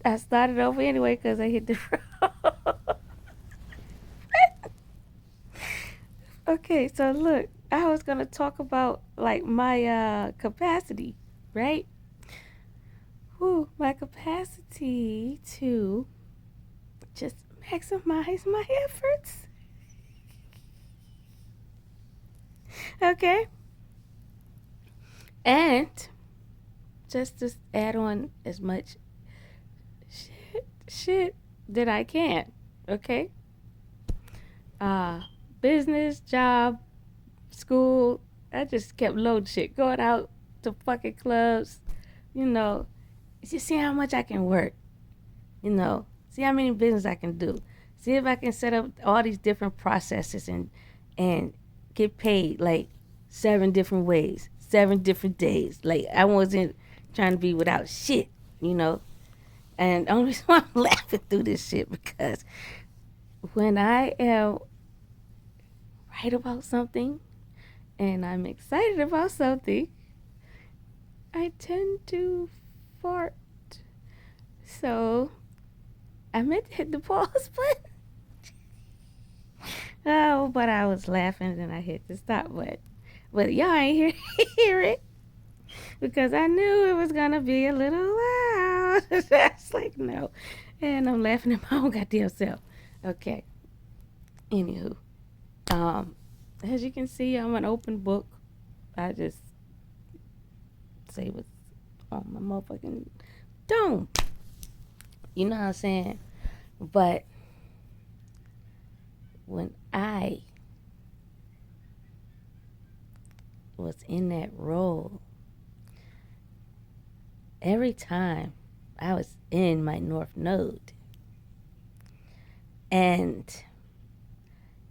I started over anyway because I hit the road. Okay, so look, I was gonna talk about like my capacity, right? Whew, my capacity to just maximize my efforts. Okay, and just to add on as much shit that I can. Okay, uh, business, job, school. I just kept loading shit, going out to fucking clubs. You know, just see how much I can work. You know, see how many business I can do. See if I can set up all these different processes and get paid like 7 different ways, 7 different days. Like I wasn't trying to be without shit, you know. And the only reason why I'm laughing through this shit because when I am right about something and I'm excited about something, I tend to fart. So I meant to hit the pause button. Oh, but I was laughing and I hit the stop button. But y'all ain't hear it because I knew it was gonna be a little loud. That's like no, and I'm laughing at my own goddamn self. Okay. Anywho, um, as you can see, I'm an open book. I just say what's on my motherfucking dome. You know what I'm saying? But when I was in that role, every time I was in my North Node, and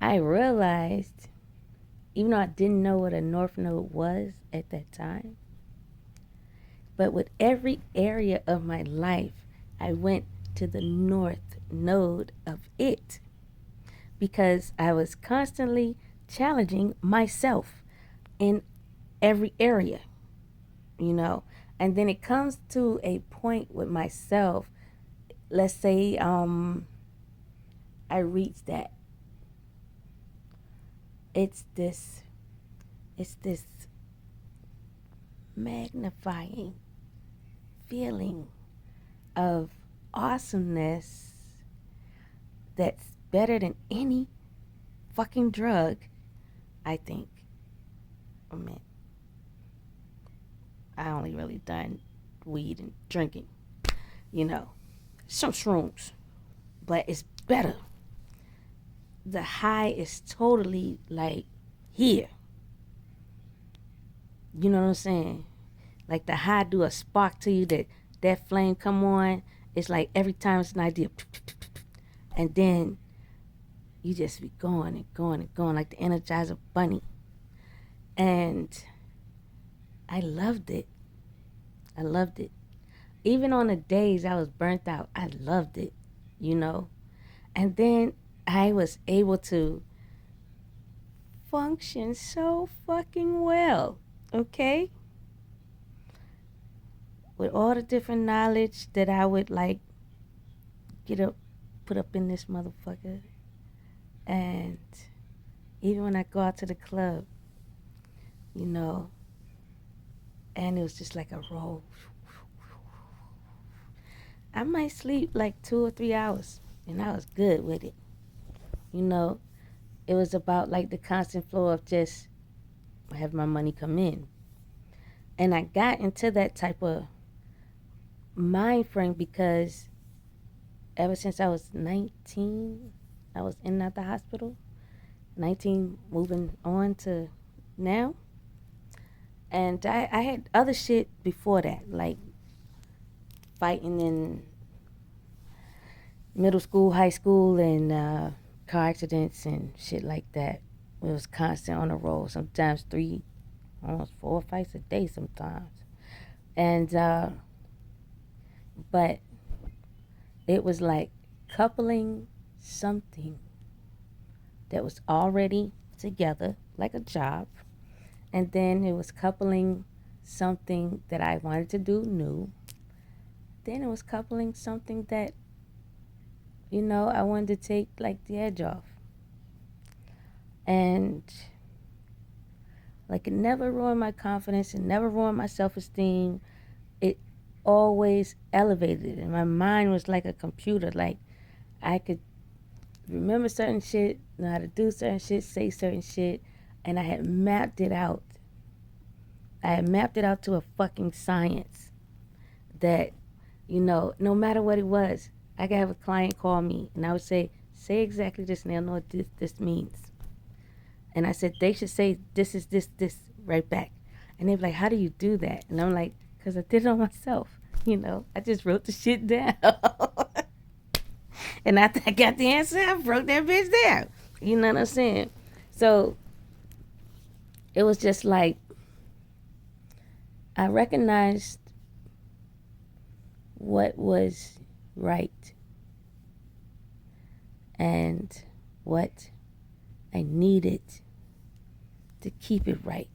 I realized, even though I didn't know what a North Node was at that time, but with every area of my life, I went to the North Node of it because I was constantly challenging myself in every area, you know. And then it comes to a point with myself, let's say I reach that. It's this magnifying feeling of awesomeness that's better than any fucking drug, I think. I mean, I only really done weed and drinking, you know, some shrooms, but it's better. The high is totally like here. You know what I'm saying? Like the high do a spark to you that flame come on. It's like every time it's an idea, and then you just be going and going and going like the Energizer Bunny. And I loved it. I loved it. Even on the days I was burnt out, I loved it, you know. And then I was able to function so fucking well, okay? With all the different knowledge that I would like get up, put up in this motherfucker. And even when I go out to the club, you know, and it was just like a roll. I might sleep like 2 or 3 hours, and I was good with it. You know, it was about like the constant flow of just have my money come in. And I got into that type of mind frame because ever since I was 19, I was in and out the hospital. 19 moving on to now. And I had other shit before that, like fighting in middle school, high school, and car accidents and shit like that. It was constant on the road, sometimes 3, almost 4 fights a day sometimes. And, but it was like coupling something that was already together, like a job, and then it was coupling something that I wanted to do new, then it was coupling something that, I wanted to take like the edge off. And like it never ruined my confidence, it never ruined my self-esteem. It always elevated it. And my mind was like a computer. Like I could remember certain shit, know how to do certain shit, say certain shit, and I had mapped it out. I had mapped it out to a fucking science that, no matter what it was, I could have a client call me and I would say exactly this and they'll know what this means. And I said, they should say this is this right back. And they'd be like, how do you do that? And I'm like, because I did it on myself. I just wrote the shit down. And after I got the answer, I broke that bitch down. You know what I'm saying? So it was just like, I recognized what was right and what I needed to keep it right,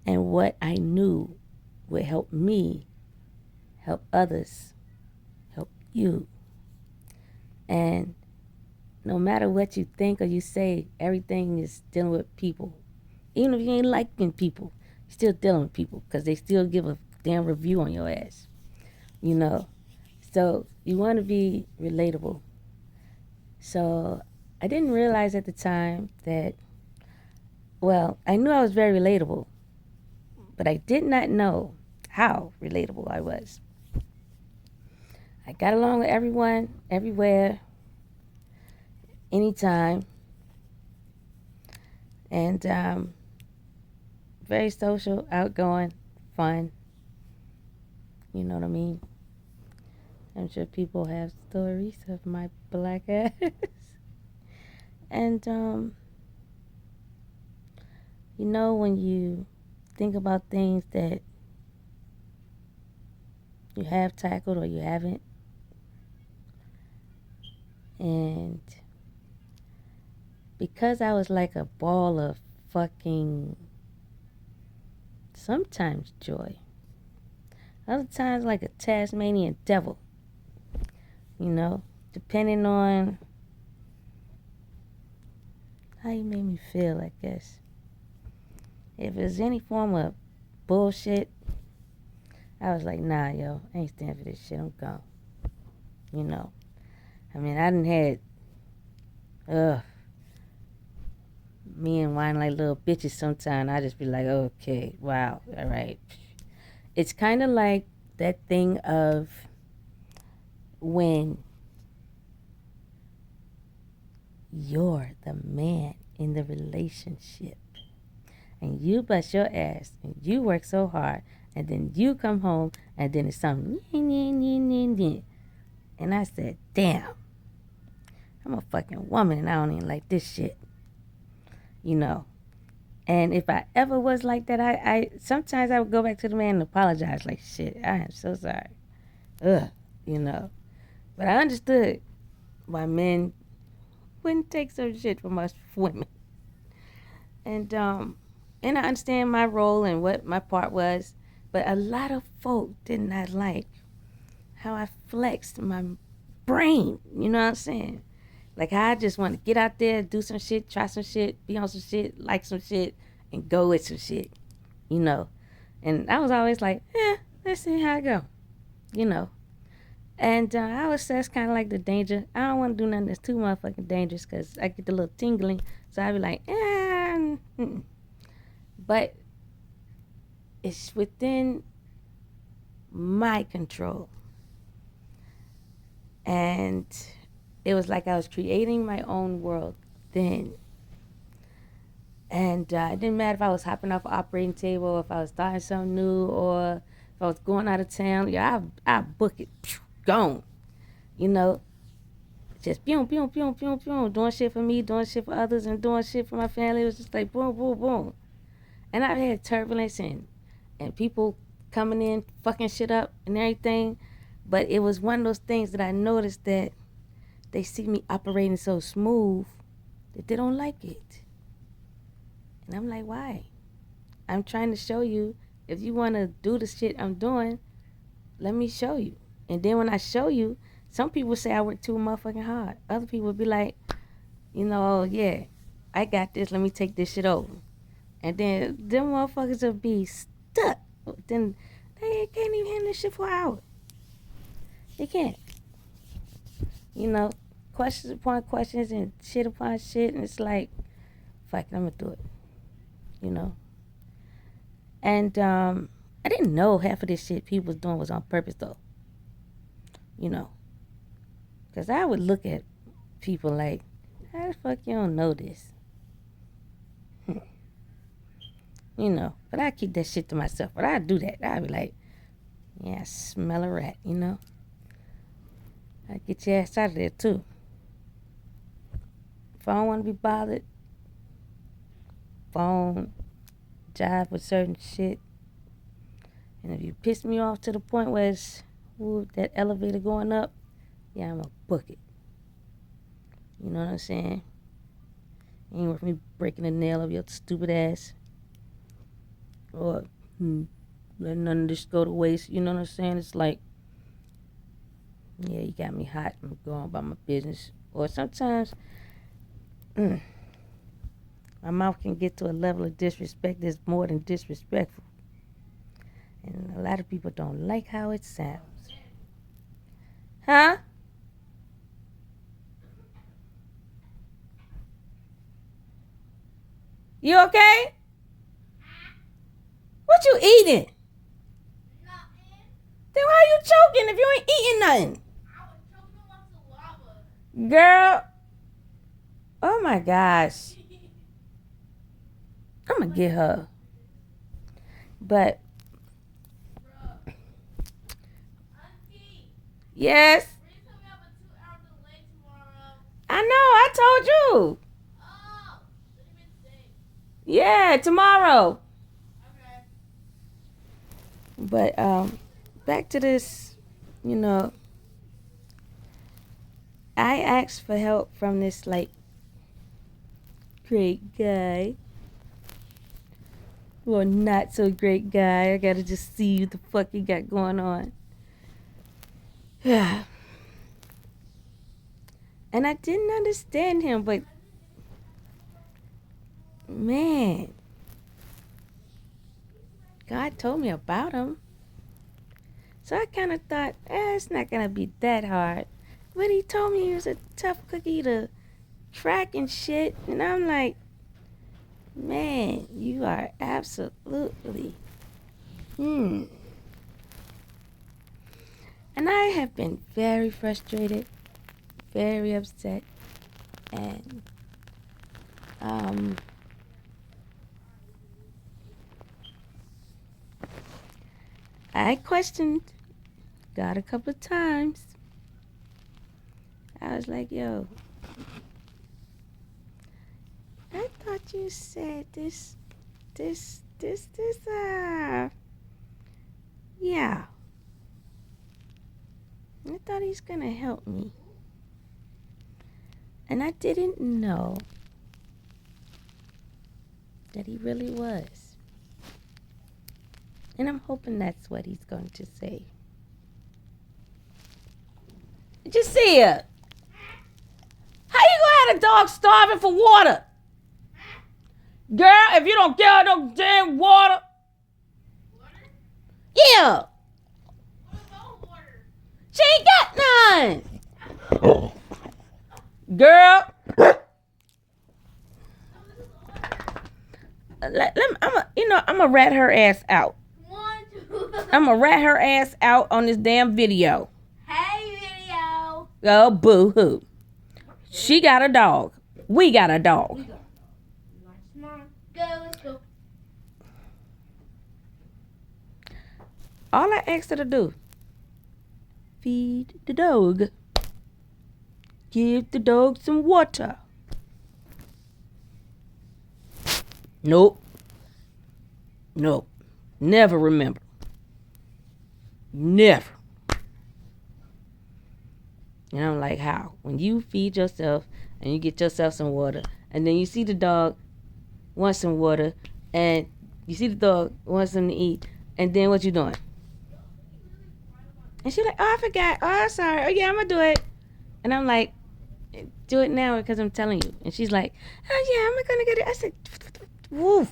and what I knew would help me, help others, help you. And no matter what you think or you say, everything is dealing with people. Even if you ain't liking people, you're still dealing with people because they still give a damn review on your ass. So you want to be relatable. So I didn't realize at the time that, I knew I was very relatable, but I did not know how relatable I was. I got along with everyone, everywhere, anytime, and very social, outgoing, fun. You know what I mean? I'm sure people have stories of my black ass. And, when you think about things that you have tackled or you haven't, and because I was like a ball of fucking, sometimes joy, other times like a Tasmanian devil, depending on how you made me feel, I guess. If there's any form of bullshit, I was like, nah, yo, I ain't stand for this shit, I'm gone. I mean, I done had, me and whine like little bitches sometimes. I just be like, okay, wow, all right. It's kind of like that thing of when you're the man in the relationship and you bust your ass and you work so hard and then you come home and then it's something, and I said, damn, I'm a fucking woman and I don't even like this shit. And if I ever was like that, I sometimes I would go back to the man and apologize, like, shit, I am so sorry. But I understood why men wouldn't take some shit from us women. And I understand my role and what my part was, but a lot of folk did not like how I flexed my brain, you know what I'm saying? Like I just want to get out there, do some shit, try some shit, be on some shit, like some shit, and go with some shit, And I was always like, let's see how I go, And I always say that's kind of like the danger. I don't want to do nothing that's too motherfucking dangerous because I get the little tingling. So I be like, But it's within my control. And it was like I was creating my own world then. And it didn't matter if I was hopping off an operating table, or if I was starting something new, or if I was going out of town. Yeah, I book it, gone. Just boom, boom, boom, boom, boom, doing shit for me, doing shit for others, and doing shit for my family. It was just like boom, boom, boom. And I've had turbulence and people coming in, fucking shit up and everything. But it was one of those things that I noticed that they see me operating so smooth that they don't like it. And I'm like, why? I'm trying to show you, if you want to do the shit I'm doing, let me show you. And then when I show you, some people say I work too motherfucking hard. Other people be like, oh, yeah, I got this. Let me take this shit over. And then them motherfuckers will be stuck. Then they can't even handle this shit for an hour. They can't. Questions upon questions and shit upon shit. And it's like, fuck it, I'm going to do it. And I didn't know half of this shit people was doing was on purpose, though. Because I would look at people like, how the fuck you don't know this? But I keep that shit to myself. But I do that. I be like, yeah, I smell a rat, I get your ass out of there, too. If I don't want to be bothered, phone, jive with certain shit. And if you piss me off to the point where it's that elevator going up, yeah, I'm going to book it. You know what I'm saying? Ain't worth me breaking the nail of your stupid ass. Or letting none of this go to waste. You know what I'm saying? It's like, yeah, you got me hot. I'm going about my business. Or sometimes, my mouth can get to a level of disrespect that's more than disrespectful. And a lot of people don't like how it sounds. Huh? You okay? What you eating? Nothing. Then why you choking if you ain't eating nothing? I was choking on saliva. Girl. Oh my gosh. I'm gonna get her. But Auntie, yes. we told me I have a 2-hour delay tomorrow. I know, I told you. Oh, what do you mean today? Yeah, tomorrow. Okay. But back to this, I asked for help from this like great guy. Well, not so great guy. I gotta just see what the fuck he got going on. Yeah. And I didn't understand him, but man, God told me about him. So I kind of thought, it's not gonna be that hard. But he told me he was a tough cookie to crack and shit. And I'm like, man, you are absolutely. And I have been very frustrated, very upset, and I questioned God a couple of times. I was like, yo, I thought you said this, yeah. I thought he's gonna help me. And I didn't know that he really was. And I'm hoping that's what he's going to say. Did you see her? How you gonna have a dog starving for water? Girl, if you don't get her no damn water. Water? Yeah. What about water? She ain't got none. Girl. I'm gonna rat her ass out. 1, 2. I'm gonna rat her ass out on this damn video. Hey, video. Oh, boo-hoo. She got a dog. We got a dog. Let's go. All I asked her to do, feed the dog. Give the dog some water. Nope. Never remember. Never. And I'm like, how? When you feed yourself and you get yourself some water, and then you see the dog wants some water, and you see the dog wants something to eat, and then what you doing? And she's like, oh, I forgot. Oh, sorry. Oh, yeah, I'm going to do it. And I'm like, do it now because I'm telling you. And she's like, oh, yeah, I'm going to get it. I said, woof.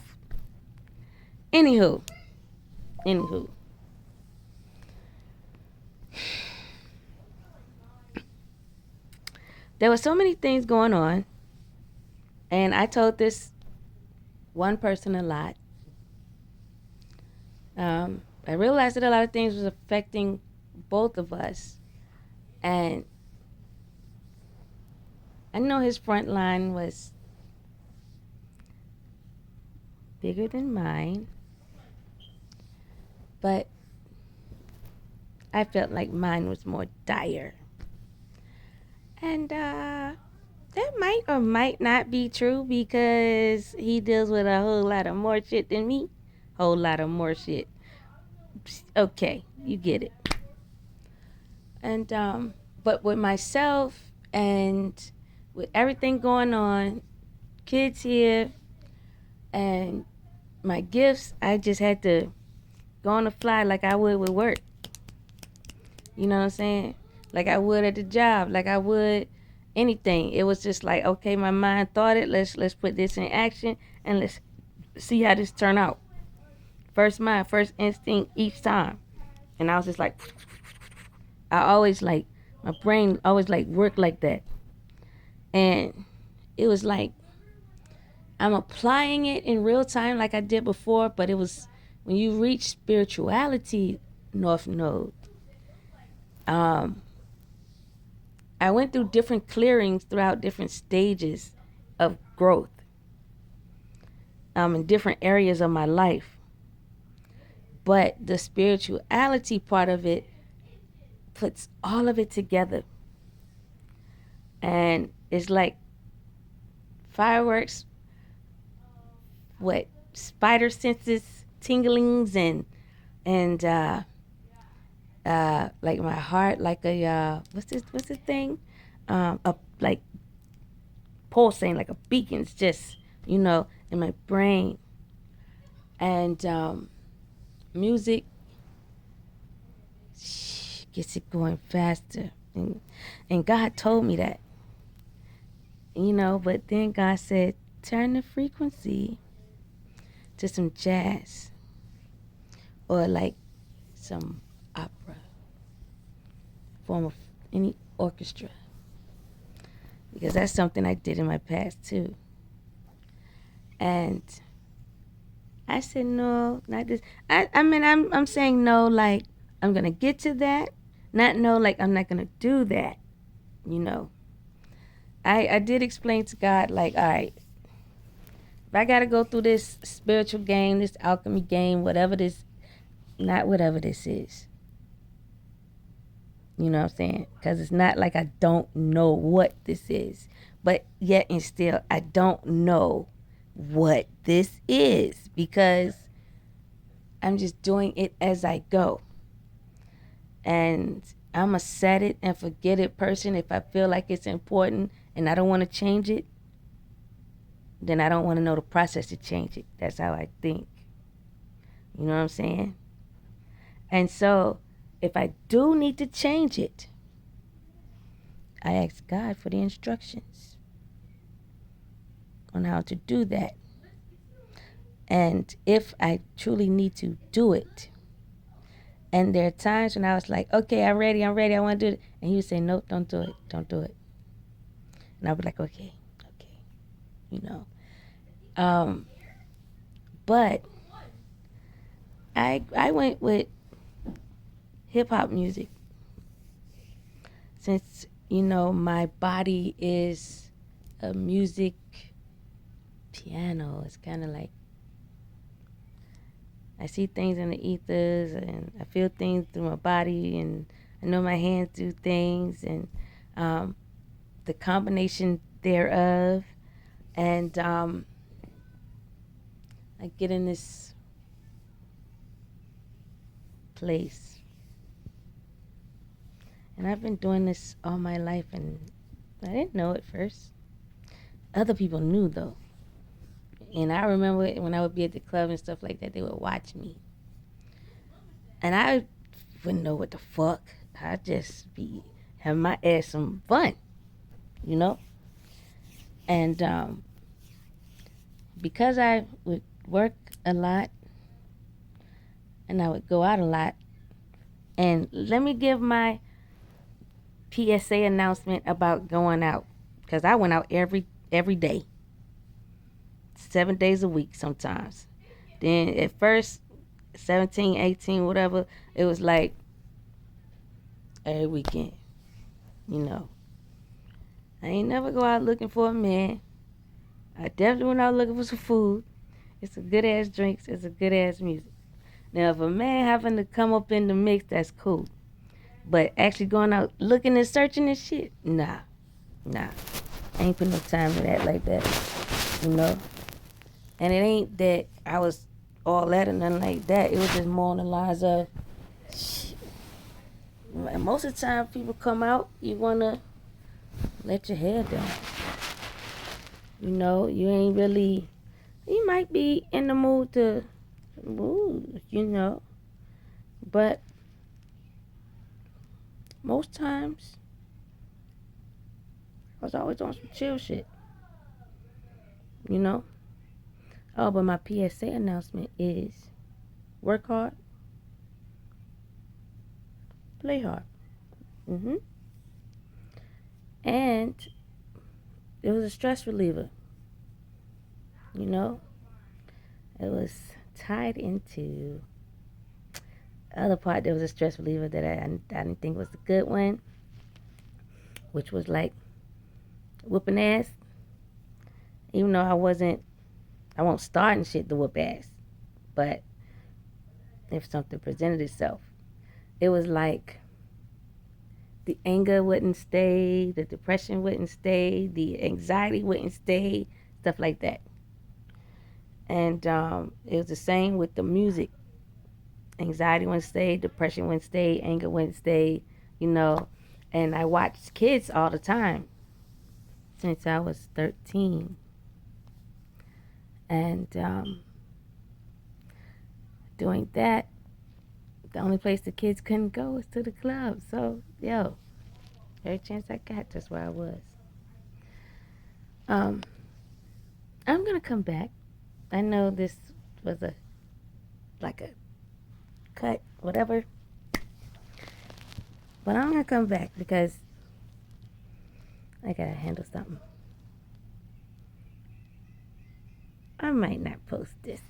Anywho. There were so many things going on. And I told this one person a lot. I realized that a lot of things was affecting both of us. And I know his front line was bigger than mine, but I felt like mine was more dire. And that might or might not be true because he deals with a whole lot of more shit than me. Whole lot of more shit. Okay, you get it. And but with myself and with everything going on, kids here and my gifts, I just had to go on the fly like I would with work. You know what I'm saying? Like I would at the job, like I would anything. It was just like, okay, my mind thought it. Let's put this in action and let's see how this turn out. First mind, first instinct each time. And I was just like, I always like my brain always like worked like that. And it was like I'm applying it in real time like I did before, but it was when you reach spirituality, North Node. I went through different clearings throughout different stages of growth in different areas of my life. But the spirituality part of it puts all of it together. And it's like fireworks, what, spider senses, tinglings, and like my heart, like a what's this thing, a like pulsing like a beacon's just in my brain, and music gets it going faster, and God told me that, but then God said turn the frequency to some jazz or like some opera form of any orchestra, because that's something I did in my past too. And I said no, not this. I mean I'm saying no like I'm gonna get to that, not no like I'm not gonna do that. I did explain to God like, all right, if I gotta go through this spiritual game, this alchemy game, whatever this, not whatever this is. You know what I'm saying? Because it's not like I don't know what this is. But yet and still, I don't know what this is because I'm just doing it as I go. And I'm a set it and forget it person. If I feel like it's important and I don't want to change it, then I don't want to know the process to change it. That's how I think. You know what I'm saying? And so if I do need to change it, I ask God for the instructions on how to do that. And if I truly need to do it, and there are times when I was like, okay, I'm ready, I want to do it. And he would say, nope, don't do it. And I'd be like, okay. But I went with hip hop music since, my body is a music piano. It's kind of like I see things in the ethers and I feel things through my body, and I know my hands do things, and the combination thereof, and I get in this place. And I've been doing this all my life, and I didn't know it first. Other people knew though. And I remember when I would be at the club and stuff like that, they would watch me. And I wouldn't know what the fuck. I just be have my ass some fun, you know. And because I would work a lot and I would go out a lot, and let me give my PSA announcement about going out, because I went out every day, 7 days a week sometimes. Then at first, 17, 18, whatever, it was like every weekend, you know. I ain't never go out looking for a man. I definitely went out looking for some food. It's a good ass drinks. It's a good ass music. Now, if a man happen to come up in the mix, that's cool. But actually going out looking and searching and shit, nah. I ain't put no time to that like that, you know. And it ain't that I was all that or nothing like that. It was just more on the lines of, shit. Most of the time people come out, you wanna let your hair down. You know, you ain't really, you might be in the mood to move, you know. But most times, I was always on some chill shit, you know. Oh, but my PSA announcement is work hard, play hard. And it was a stress reliever, you know. It was tied into other part. There was a stress reliever that I didn't think was a good one, which was like whooping ass. Even though I won't start and shit to whoop ass, but if something presented itself, it was like the anger wouldn't stay, the depression wouldn't stay, the anxiety wouldn't stay, stuff like that. And it was the same with the music. Anxiety wouldn't stay, depression wouldn't stay, anger wouldn't stay, you know. And I watched kids all the time since I was 13. And doing that, the only place the kids couldn't go was to the club. So, yo, every chance I got, that's where I was. I'm gonna come back. I know this was like a cut, whatever, but I'm gonna come back because I gotta handle something. I might not post this.